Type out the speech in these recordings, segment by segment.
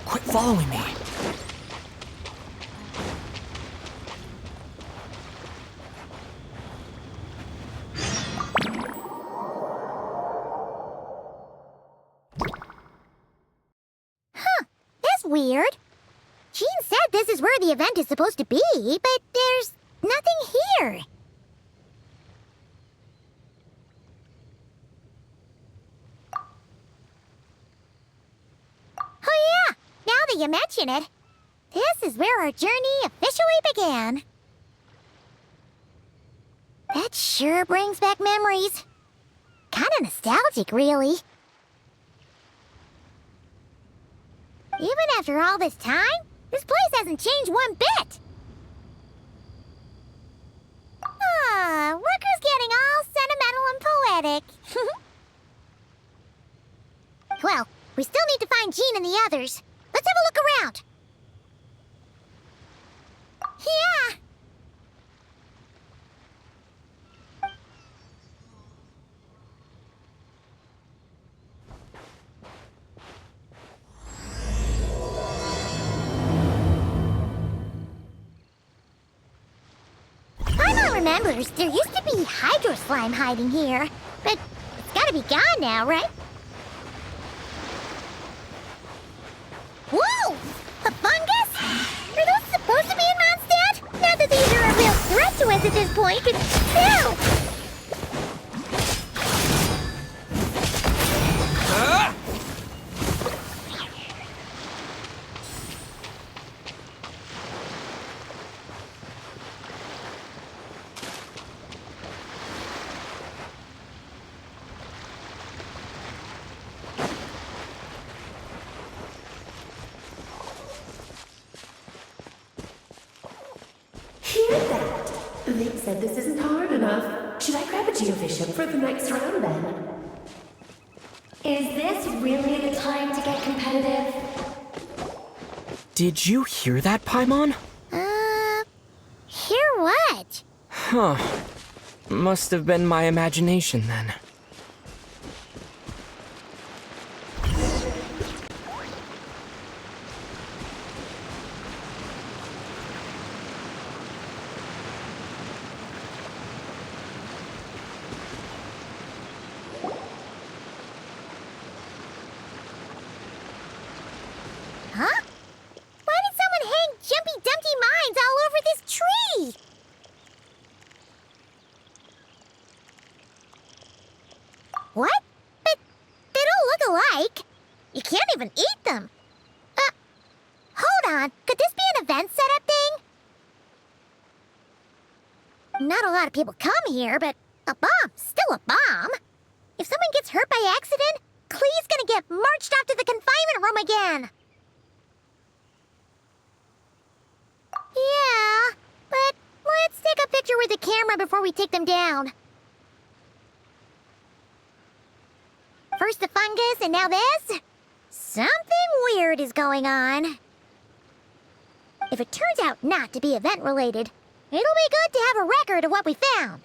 Quit following me. That's weird. Jean said this is where the event is supposed to be, but there's nothing here. Oh yeah, now that you mention it, this is where our journey officially began. That sure brings back memories. Kinda nostalgic, really. Even after all this time, this place hasn't changed one bit. Ah, look who's getting all sentimental and poetic. Well, we still need to find Jean and the others. Let's have a look around. Yeah. Remembers, there used to be hydro slime hiding here, but it's gotta be gone now, right? Whoa! A fungus? Are those supposed to be in Mondstadt? Not that these are a real threat to us at this point, but still! Vic said this isn't hard enough. Should I grab a geobishop for the next round then? Is this really the time to get competitive? Did you hear that, Paimon? Hear what? Huh. Must have been my imagination then. Huh? Why did someone hang Jumpy Dumpty mines all over this tree? What? But they don't look alike. You can't even eat them. Hold on. Could this be an event setup thing? Not a lot of people come here, but a bomb's still a bomb. If someone gets hurt by accident, Clee's gonna get marched off to the confinement room again. Yeah, but let's take a picture with the camera before we take them down. First the fungus, and now this? Something weird is going on. If it turns out not to be event-related, it'll be good to have a record of what we found.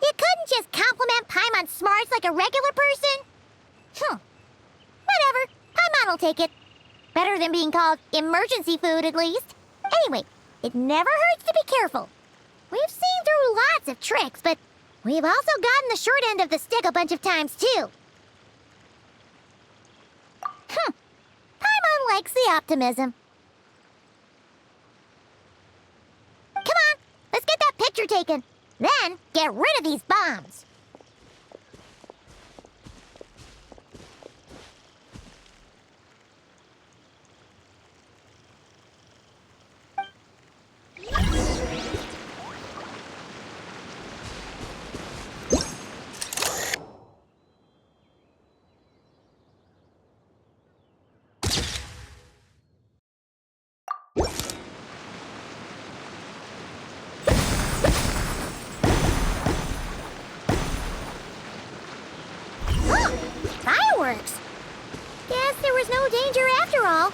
You couldn't just compliment Paimon's smarts like a regular person? Whatever, Paimon will take it. Better than being called emergency food, at least. Anyway, it never hurts to be careful. We've seen through lots of tricks, but we've also gotten the short end of the stick a bunch of times, too. Paimon likes the optimism. Come on, let's get that picture taken. Then, get rid of these bombs. Fireworks! Guess there was no danger after all.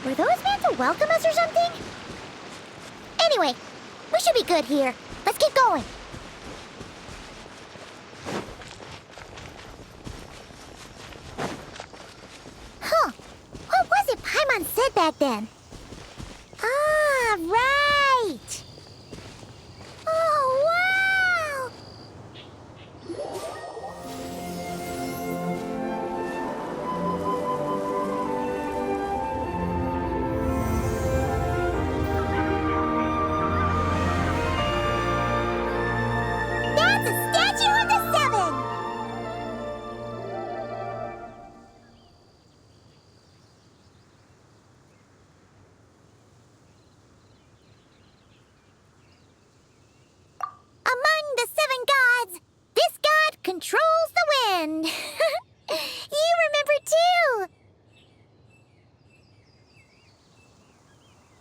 Were those meant to welcome us or something? Anyway, we should be good here. Let's let's keep going. Huh. What was it Paimon said back then? Ah, right! Oh, wow! That's a statue of the Seven! Among the seven gods, this god controls the wind. You remember too.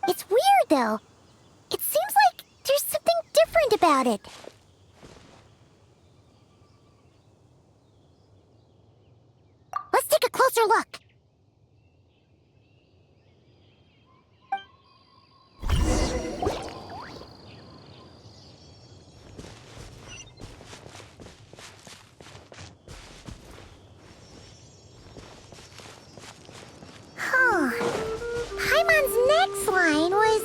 It's weird though. It seems like there's something different about it. Let's take a closer look. Huh. Paimon's next line was...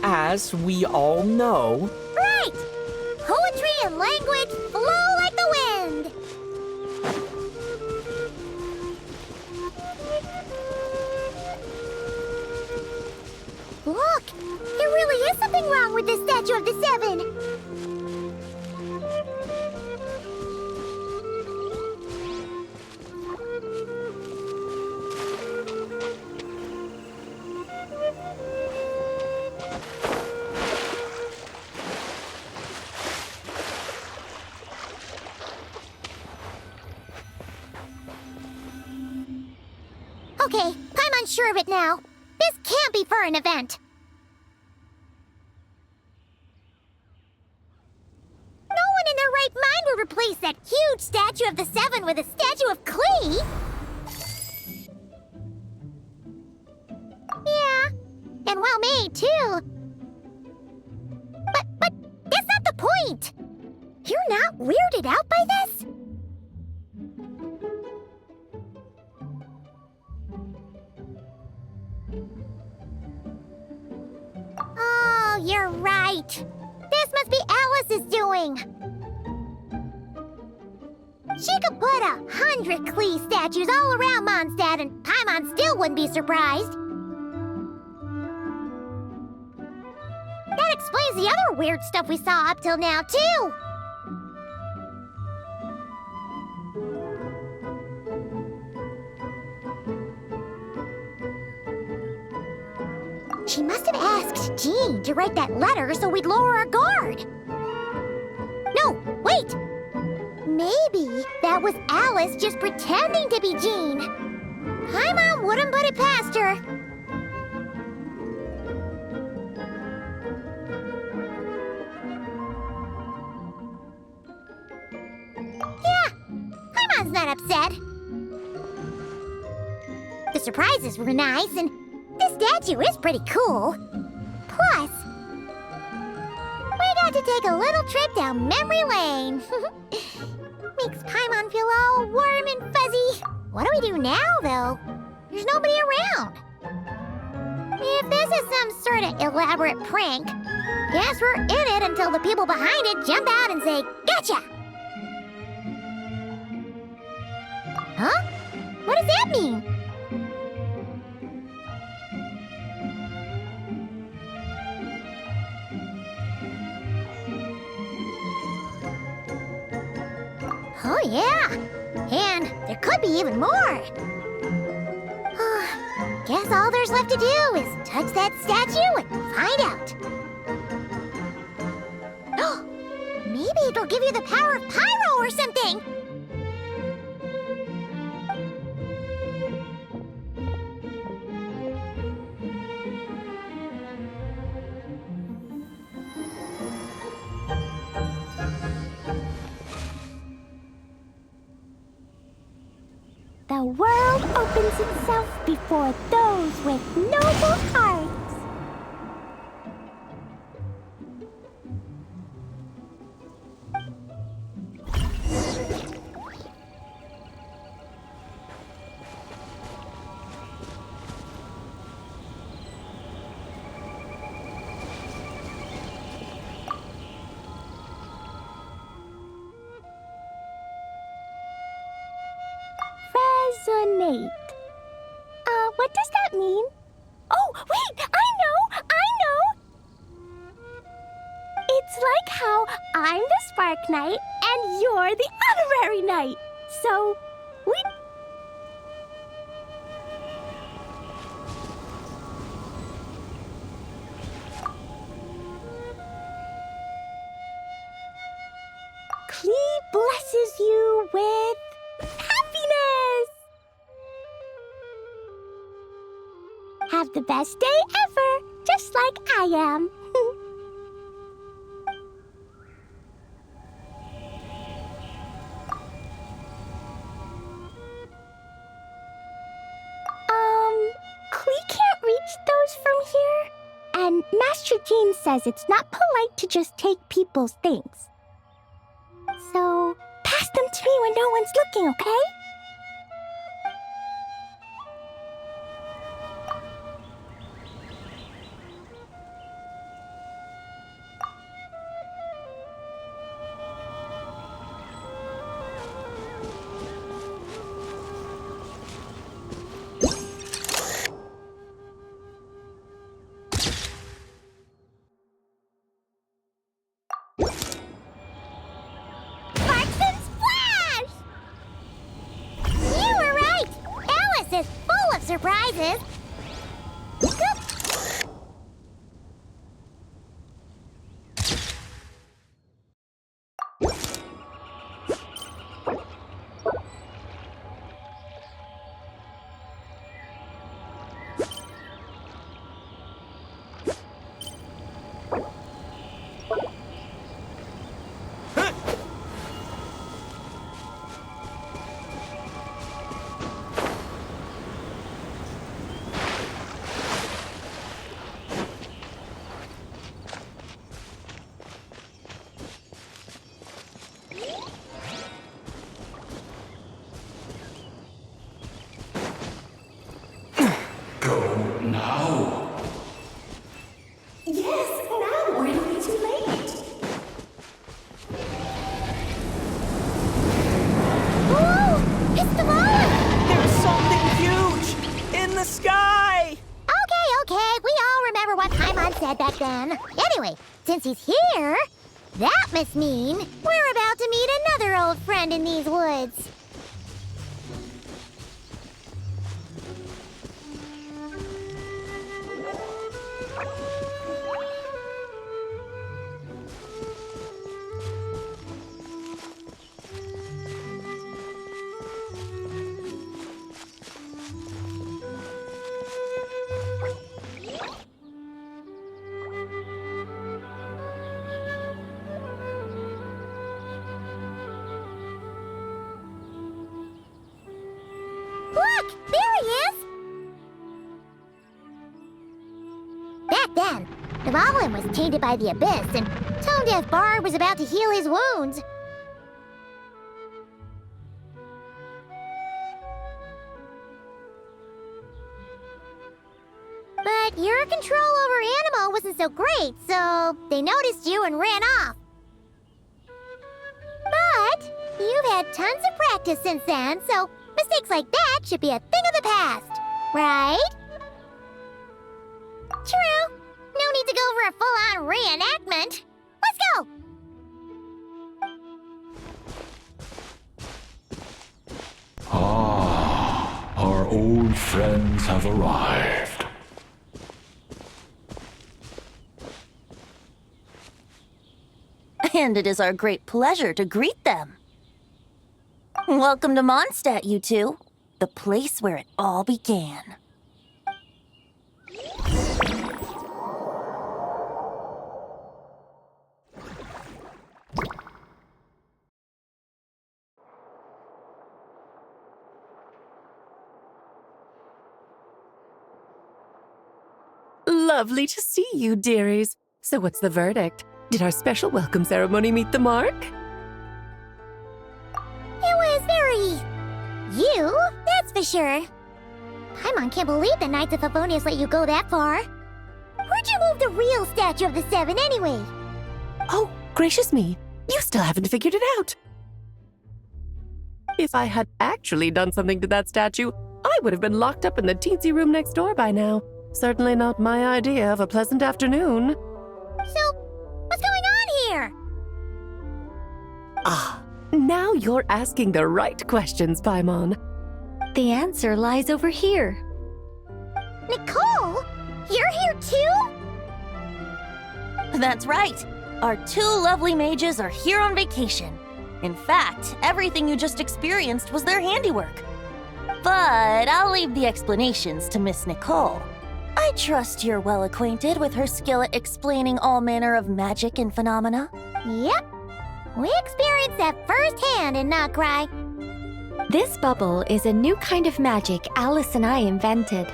As we all know, Right! Poetry and language flow like the wind! Look! There really is something wrong with this statue of the Seven! Okay, Paimon's sure of it now. This can't be for an event. No one in their right mind would replace that huge statue of the Seven with a statue of Klee. Yeah, and well made too. But that's not the point. You're not weirded out by this? Oh, you're right. This must be Alice's doing. She could put 100 Klee statues all around Mondstadt and Paimon still wouldn't be surprised. That explains the other weird stuff we saw up till now, too. She must have asked Jean to write that letter so we'd lower our guard. No, wait! Maybe that was Alice just pretending to be Jean. Paimon wouldn't put it past her. Yeah, Paimon's not upset. The surprises were nice, and this statue is pretty cool. Plus, we got to take a little trip down memory lane. Makes Paimon feel all warm and fuzzy. What do we do now, though? There's nobody around. If this is some sort of elaborate prank, guess we're in it until the people behind it jump out and say, "Gotcha!" Huh? What does that mean? Oh, yeah. And there could be even more. Guess all there's left to do is touch that statue and find out. Maybe it'll give you the power of pyro or something. The world opens itself before those with noble hearts. night. What does that mean? Oh, wait! I know! It's like how I'm the Spark Knight and you're the Honorary Knight. So, we... Clee blesses you with happiness! Have the best day ever, just like I am. Clee can't reach those from here. And Master Jean says it's not polite to just take people's things. So, pass them to me when no one's looking, okay? Surprises! Yes, now, or it'll be too late. Whoa! It's the ball! There's something huge in the sky! Okay, we all remember what Paimon said back then. Anyway, since he's here, that must mean we're about to meet another old friend in these woods. Look! There he is! Back then, the Goblin was tainted by the Abyss, and Tone Deaf Bard was about to heal his wounds. But your control over Animo wasn't so great, so they noticed you and ran off. But you've had tons of practice since then, so mistakes like that should be a thing of the past, right? True. No need to go for a full-on reenactment. Let's go! Ah, our old friends have arrived. And it is our great pleasure to greet them. Welcome to Mondstadt, you two. The place where it all began. Lovely to see you, dearies. So what's the verdict? Did our special welcome ceremony meet the mark? It was very... you, that's for sure. Paimon can't believe the Knights of Favonius let you go that far. Where'd you move the real statue of the Seven anyway? Oh, gracious me. You still haven't figured it out. If I had actually done something to that statue, I would have been locked up in the teensy room next door by now. Certainly not my idea of a pleasant afternoon. So, what's going on here? Ah, now you're asking the right questions, Paimon. The answer lies over here. Nicole? You're here too? That's right. Our two lovely mages are here on vacation. In fact, everything you just experienced was their handiwork. But I'll leave the explanations to Miss Nicole. I trust you're well acquainted with her skill at explaining all manner of magic and phenomena. Yep. We experienced that firsthand in Not Cry. This bubble is a new kind of magic Alice and I invented.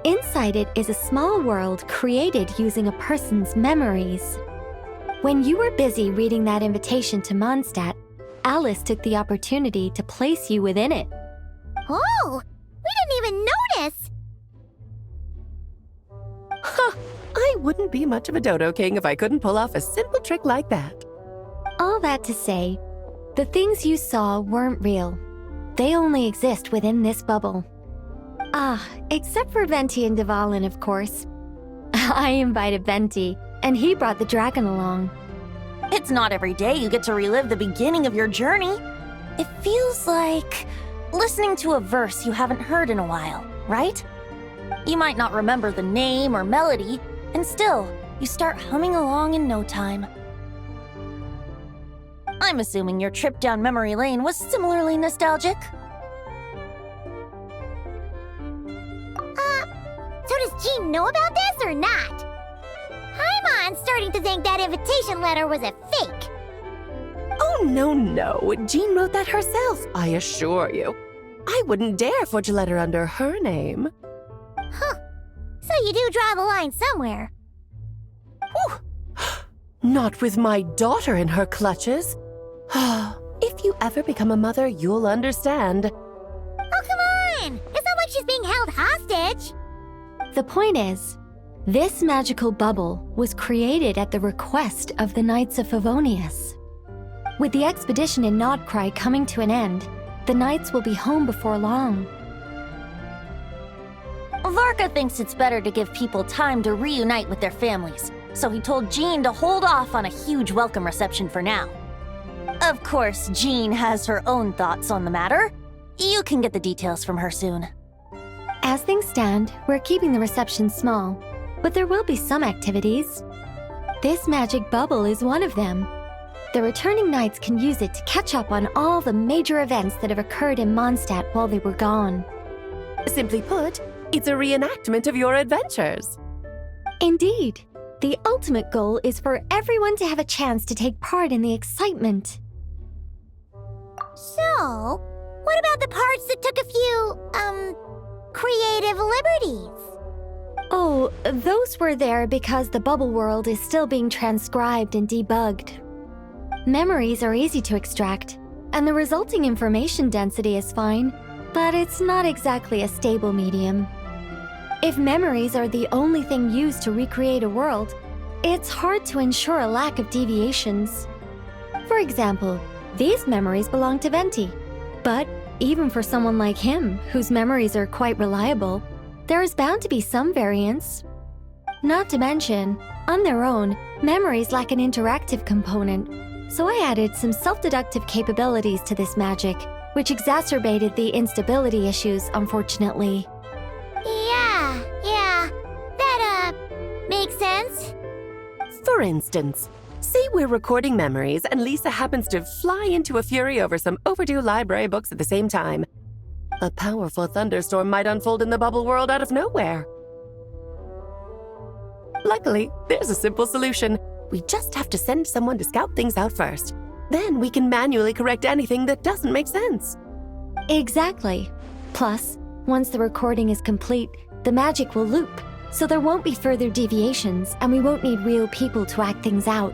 Inside it is a small world created using a person's memories. When you were busy reading that invitation to Mondstadt, Alice took the opportunity to place you within it. Oh, we didn't even notice. Huh, I wouldn't be much of a Dodo King if I couldn't pull off a simple trick like that. All that to say, the things you saw weren't real. They only exist within this bubble. Ah, except for Venti and Dvalin, of course. I invited Venti, and he brought the dragon along. It's not every day you get to relive the beginning of your journey. It feels like listening to a verse you haven't heard in a while, right? You might not remember the name or melody, and still, you start humming along in no time. I'm assuming your trip down memory lane was similarly nostalgic. So does Jean know about this or not? Paimon's starting to think that invitation letter was a fake. Oh, no. Jean wrote that herself, I assure you. I wouldn't dare forge a letter under her name. Huh. So you do draw the line somewhere. Whew. Not with my daughter in her clutches. If you ever become a mother, you'll understand. Oh, come on! It's not like she's being held hostage. The point is, this magical bubble was created at the request of the Knights of Favonius. With the expedition in Nodcry coming to an end, the Knights will be home before long. Varka thinks it's better to give people time to reunite with their families, so he told Jean to hold off on a huge welcome reception for now. Of course, Jean has her own thoughts on the matter. You can get the details from her soon. As things stand, we're keeping the reception small, but there will be some activities. This magic bubble is one of them. The returning knights can use it to catch up on all the major events that have occurred in Mondstadt while they were gone. Simply put, it's a reenactment of your adventures. Indeed. The ultimate goal is for everyone to have a chance to take part in the excitement. So, what about the parts that took a few, creative liberties? Oh, those were there because the bubble world is still being transcribed and debugged. Memories are easy to extract, and the resulting information density is fine, but it's not exactly a stable medium. If memories are the only thing used to recreate a world, it's hard to ensure a lack of deviations. For example, these memories belong to Venti, but even for someone like him, whose memories are quite reliable, there is bound to be some variance. Not to mention, on their own, memories lack an interactive component, so I added some self-deductive capabilities to this magic, which exacerbated the instability issues, unfortunately. Yeah, that, makes sense. For instance, say we're recording memories and Lisa happens to fly into a fury over some overdue library books at the same time. A powerful thunderstorm might unfold in the bubble world out of nowhere. Luckily, there's a simple solution. We just have to send someone to scout things out first. Then we can manually correct anything that doesn't make sense. Exactly. Plus, once the recording is complete, the magic will loop, so there won't be further deviations, and we won't need real people to act things out.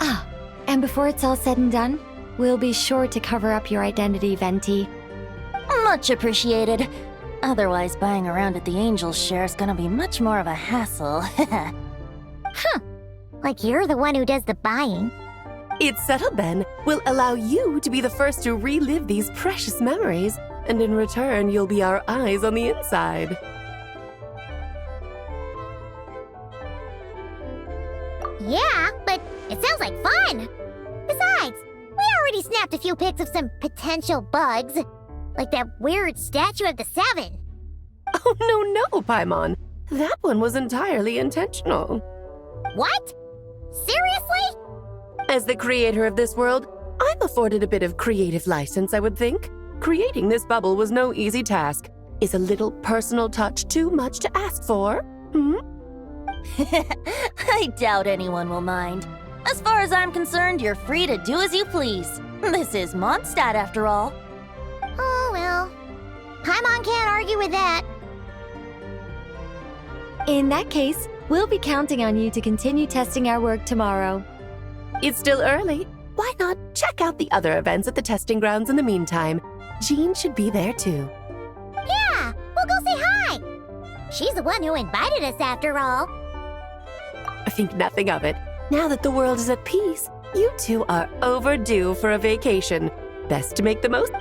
Ah, and before it's all said and done, we'll be sure to cover up your identity, Venti. Much appreciated. Otherwise, buying around at the Angels share is gonna be much more of a hassle. Huh. Like you're the one who does the buying. It's settled then. We'll allow you to be the first to relive these precious memories, And in return, you'll be our eyes on the inside. Yeah, but it sounds like fun. Besides, we already snapped a few pics of some potential bugs. Like that weird statue of the Seven. Oh, no, Paimon. That one was entirely intentional. What? Seriously? As the creator of this world, I'm afforded a bit of creative license, I would think. Creating this bubble was no easy task. Is a little personal touch too much to ask for? I doubt anyone will mind. As far as I'm concerned, you're free to do as you please. This is Mondstadt, after all. Oh, well. Paimon can't argue with that. In that case, we'll be counting on you to continue testing our work tomorrow. It's still early. Why not check out the other events at the testing grounds in the meantime? Jean should be there too. Yeah, we'll go say hi. She's the one who invited us, after all. I think nothing of it. Now that the world is at peace, you two are overdue for a vacation. Best to make the most.